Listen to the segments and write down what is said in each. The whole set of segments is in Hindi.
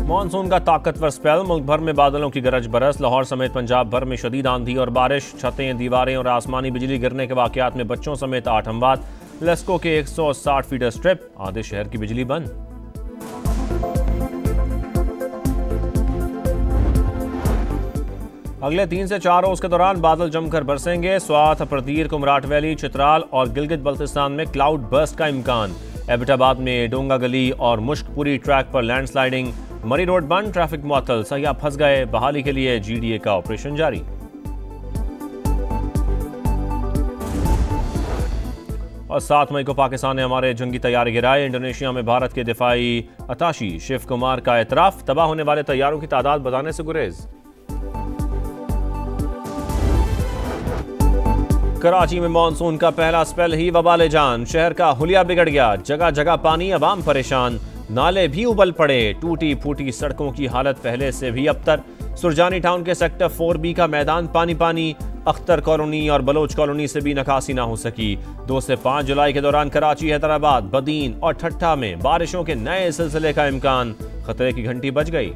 मानसून का ताकतवर स्पेल, मुल्क भर में बादलों की गरज बरस। लाहौर समेत पंजाब भर में शदीद आंधी और बारिश, छतें, दीवारें और आसमानी बिजली गिरने के वाकयात में बच्चों समेत 8 अमवात। लेस्को के 160 फीटर स्ट्रिप, आधे शहर की बिजली बंद। अगले 3 से 4 रोज के दौरान बादल जमकर बरसेंगे। स्वात, प्रदीर, कुमराट वैली, चित्राल और गिलगित बल्तिस्तान में क्लाउड बर्स्ट का इम्कान। एबटाबाद में डोंगा गली और मुश्कपुरी ट्रैक पर लैंडस्लाइडिंग। मरी रोड बंद, ट्रैफिक मुअत्तल, सयाह फंस गए। बहाली के लिए GDA का ऑपरेशन जारी। और 7 मई को पाकिस्तान ने हमारे जंगी तैयारे गिराए। इंडोनेशिया में भारत के दिफाई अताशी शिव कुमार का एतराफ। तबाह होने वाले तैयारों की तादाद बताने से गुरेज। कराची में मानसून का पहला स्पेल ही वबाले जान। शहर का हुलिया बिगड़ गया, जगह जगह पानी, अवाम परेशान। नाले भी उबल पड़े, टूटी फूटी सड़कों की हालत पहले से भी अबतर। सुरजानी टाउन के सेक्टर 4B का मैदान पानी पानी। अख्तर कॉलोनी और बलोच कॉलोनी से भी निकासी ना हो सकी। 2 से 5 जुलाई के दौरान कराची, हैदराबाद, बदीन और ठट्ठा में बारिशों के नए सिलसिले का इम्कान। खतरे की घंटी बज गई।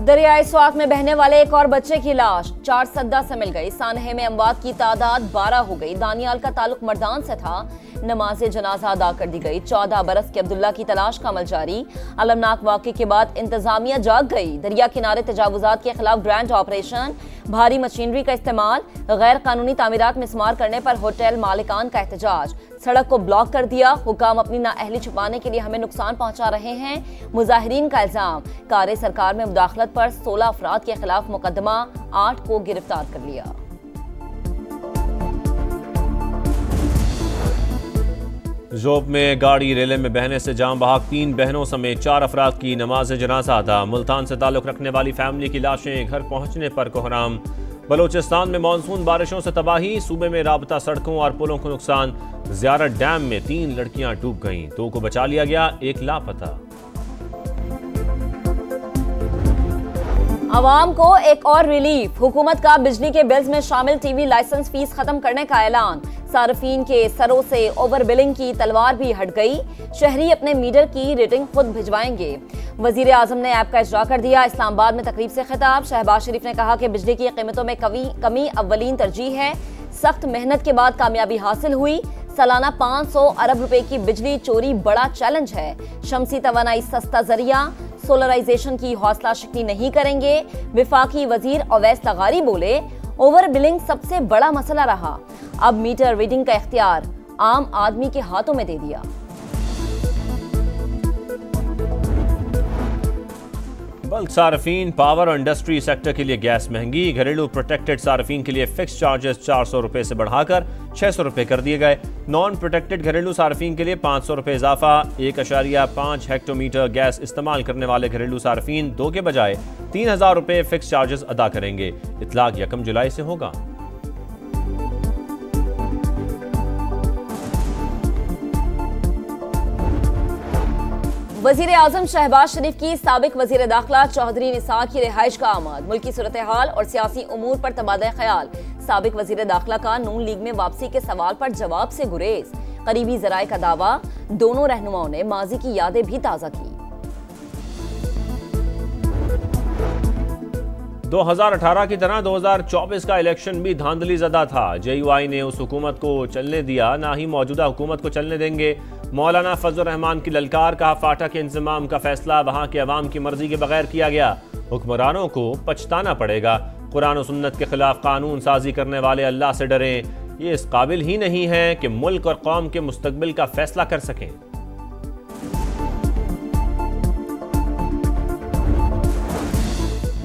दरियाई स्वात में बहने वाले एक और बच्चे की लाश 4 सद्दा से मिल गई। सानहे में अमवात की तादाद 12 हो गई। दानियाल का ताल्लुक मर्दान से था। नमाज जनाजा अदा कर दी गई। 14 बरस के अब्दुल्ला की तलाश का अमल जारी। अलमनाक वाक़े के बाद इंतजामिया जाग गई। दरिया किनारे तजावुजात के खिलाफ ग्रैंड ऑपरेशन। भारी मशीनरी का इस्तेमाल। गैर कानूनी तामीरात मिसमार करने पर होटल मालिकान का एहतजाज। सड़क को ब्लॉक कर दिया। हुकाम अपनी नाअहली छुपाने के लिए हमें नुकसान पहुंचा रहे हैं। मुजाहिरीन का इल्जाम। कार सरकार में मुदाखलत पर 16 अफराद के खिलाफ मुकदमा, 8 को गिरफ्तार कर लिया। जोब में गाड़ी रेले में बहने से जान बहक। 3 बहनों समेत 4 अफराद की नमाज जनाजा अदा। मुल्तान से ताल्लुक रखने वाली फैमिली की लाशें घर पहुंचने पर कोहराम। बलोचिस्तान में मानसून बारिशों से तबाही। सूबे में राबता सड़कों और पुलों को नुकसान। ज़ियारत डैम में 3 लड़कियां डूब गईं, 2 को बचा लिया गया, 1 लापता। अवाम को एक और रिलीफ। हुकूमत का बिजली के बिल्स में शामिल टीवी लाइसेंस फीस खत्म करने का ऐलान। सार्फिन के सरों से ओवर बिलिंग की तलवार भी हट गई। शहरी अपने मीटर की रेटिंग खुद भिजवाएंगे। वजीर आजम ने ऐप का इजरा कर दिया। इस्लामाबाद में तकरीब से खिताब। शहबाज शरीफ ने कहा कि बिजली की कीमतों में कमी अव्वलीन तरजीह है। सख्त मेहनत के बाद कामयाबी हासिल हुई। सालाना 500 अरब रुपए की बिजली चोरी बड़ा चैलेंज है। शमसी तवानाई सस्ता जरिया। सोलराइजेशन की हौसला शिकनी नहीं करेंगे। विफाकी वजीर अवैस लगारी बोले, ओवर बिलिंग सबसे बड़ा मसला रहा। अब मीटर रीडिंग का इख्तियार आम आदमी के हाथों में दे दिया। बल्क सार्फिन, पावर और इंडस्ट्री सेक्टर के लिए गैस महंगी। घरेलू प्रोटेक्टेड सार्फिन के लिए फिक्स चार्जेस 400 रुपए से बढ़ाकर 600 रुपए कर दिए गए। नॉन प्रोटेक्टेड घरेलू सार्फिन के लिए 500 रुपए इजाफा। 1.5 हेक्टोमीटर गैस इस्तेमाल करने वाले घरेलू सार्फिन 2 के बजाय 3000 रुपए फिक्स चार्जेस अदा करेंगे। इतलाक 1 जुलाई से होगा। वजीर आजम शहबाज शरीफ की साबिक वजीर दाखिला चौधरी निसार की रिहाइश का आमद। मुल्की सूरत हाल और सियासी उमूर पर तबादला ख्याल। साबिक वजीर दाखिला का नून लीग में वापसी के सवाल पर जवाब से गुरेज। करीबी जराए का दावा। दोनों रहनुमाओं ने माजी की यादें भी ताज़ा की। 2018 की तरह 2024 का इलेक्शन भी धांधली ज़दा था। JUI ने उस हुकूमत को चलने दिया, ना ही मौजूदा हुकूमत को चलने देंगे। मौलाना फजल रहमान की ललकार। कहा, फाटा के इंतजाम का फैसला वहां के अवाम की मर्जी के बगैर किया गया। हुक्मरानों को पछताना पड़ेगा। कुरान और सुन्नत के खिलाफ कानून साजी करने वाले अल्लाह से डरें। ये इस काबिल ही नहीं है कि मुल्क और कौम के मुस्तकबिल का फैसला कर सकें।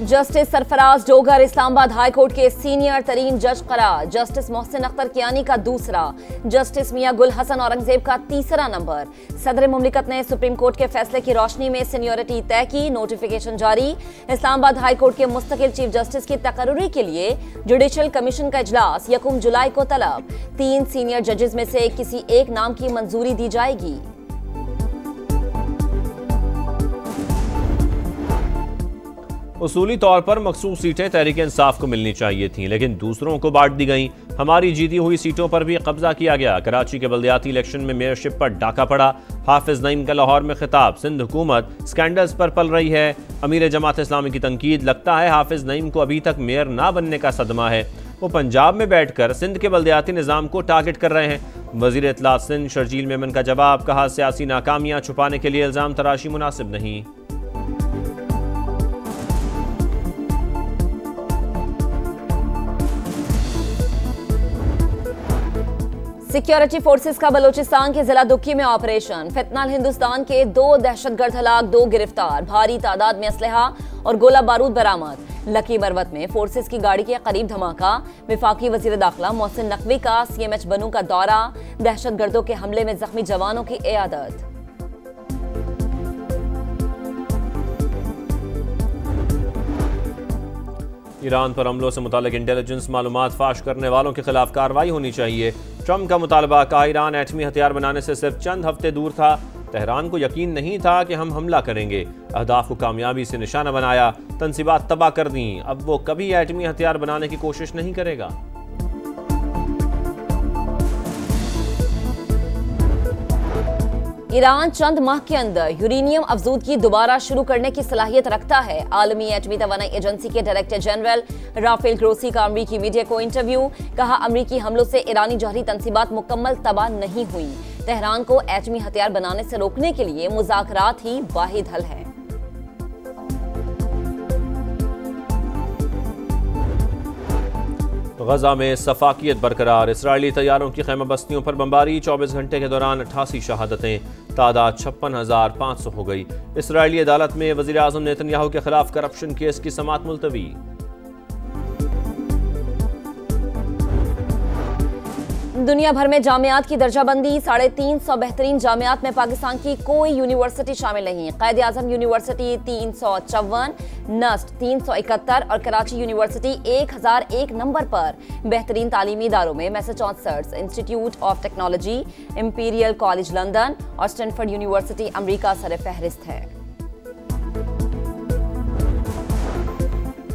Justice Sarfaraz Dogar Islamabad high court के सीनियर तरीन जज करार। जस्टिस मोहसिन अख्तर कियानी का दूसरा। जस्टिस मियां गुल हसन औरंगजेब का तीसरा नंबर। सदर मुमलिकत ने सुप्रीम कोर्ट के फैसले की रोशनी में सीनियरिटी तय की। नोटिफिकेशन जारी। इस्लामाबाद हाई कोर्ट के मुस्तकिल चीफ जस्टिस की तकर्रुरी के लिए जुडिशल कमीशन का इजलास 1 जुलाई को तलब। 3 सीनियर जजेस में से किसी एक नाम की मंजूरी दी जाएगी। उसूली तौर पर मखसूस सीटें तहरीक इंसाफ को मिलनी चाहिए थीं, लेकिन दूसरों को बांट दी गईं। हमारी जीती हुई सीटों पर भी कब्जा किया गया। कराची के बल्दियाती इलेक्शन में मेयरशिप पर डाका पड़ा। हाफिज नईम का लाहौर में खिताब, सिंध हुकूमत स्कैंडल्स पर पल रही है। अमीर जमात इस्लामी की तनकीद, लगता है हाफिज नईम को अभी तक मेयर ना बनने का सदमा है। वो पंजाब में बैठकर सिंध के बल्दियाती निज़ाम को टारगेट कर रहे हैं। वज़ीर इत्तलात सिंध शर्जील मेमन का जवाब, कहा सियासी नाकामियां छुपाने के लिए इल्ज़ाम तराशी मुनासिब नहीं। सिक्योरिटी फोर्सेस का बलोचिस्तान के जिला दुक्की में ऑपरेशन। फितनाल हिंदुस्तान के 2 दहशतगर्द हलाक, 2 गिरफ्तार, भारी तादाद में असलहा और गोला बारूद बरामद। लकी बरवत में फोर्सेस की गाड़ी के करीब धमाका। वफाकी वजीर दाखिला मोहसिन नकवी का CMH बनू का दौरा। दहशतगर्दों के हमले में जख्मी जवानों की इयादत। ईरान पर हमलों से मुतालिक इंटेलिजेंस मालूमात फाश करने वालों के खिलाफ कार्रवाई होनी चाहिए। ट्रंप का मुतालबा, कहा ईरान एटमी हथियार बनाने से सिर्फ चंद हफ्ते दूर था। तेहरान को यकीन नहीं था कि हम हमला करेंगे। अहदाफ को कामयाबी से निशाना बनाया, तनसीबात तबाह कर दी। अब वो कभी एटमी हथियार बनाने की कोशिश नहीं करेगा। ईरान चंद माह के अंदर यूरेनियम अफजूदगी दोबारा शुरू करने की सलाहियत रखता है। आलमी एटमी तवानाई एजेंसी के डायरेक्टर जनरल राफेल ग्रोसी का अमरीकी मीडिया को इंटरव्यू, कहा अमरीकी हमलों से ईरानी जौहरी तनसीबात मुकम्मल तबाह नहीं हुई। तेहरान को एटमी हथियार बनाने से रोकने के लिए मुज़ाकरात ही वाहिद हल है। गजा में सफाकियत बरकरार। इसराइली तैयारों की खैमा बस्तियों पर बमबारी। 24 घंटे के दौरान 88 शहादतें, तादाद 56,500 हो गई। इसराइली अदालत में वज़ीर आज़म नेतन्याहू के खिलाफ करप्शन केस की समाअत मुलतवी। दुनिया भर में जामियात की दर्जाबंदी। 350 बेहतरीन जामियात में पाकिस्तान की कोई यूनिवर्सिटी शामिल नहीं। क़ायद आज़म यूनिवर्सिटी 354, नस्ट 371 और कराची यूनिवर्सिटी 1001 नंबर पर। बेहतरीन तालीमी इदारों में Massachusetts institute of technology, imperial college London और स्टैनफोर्ड यूनिवर्सिटी अमरीका सर फहरिस्त है।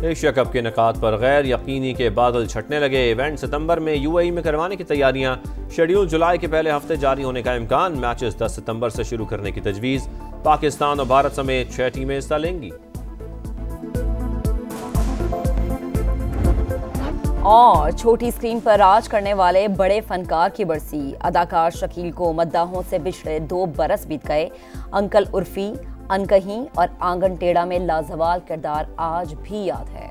एशिया कप के निकात पर गैर यकीनी के बादल छटने लगे। इवेंट सितंबर में UAE में करवाने की तैयारियां। शेड्यूल जुलाई के पहले हफ्ते जारी होने का इम्कान। मैचेस 10 सितंबर से शुरू करने की तजवीज़। पाकिस्तान और भारत समेत 6 टीमें हिस्सा लेंगी। और छोटी स्क्रीन पर राज करने वाले बड़े फनकार की बरसी। अदाकार शकील को मद्दाहों से बिछड़े 2 बरस बीत गए। अंकल उर्फी, अनकहीं और आंगन टेढ़ा में लाजवाल किरदार आज भी याद है।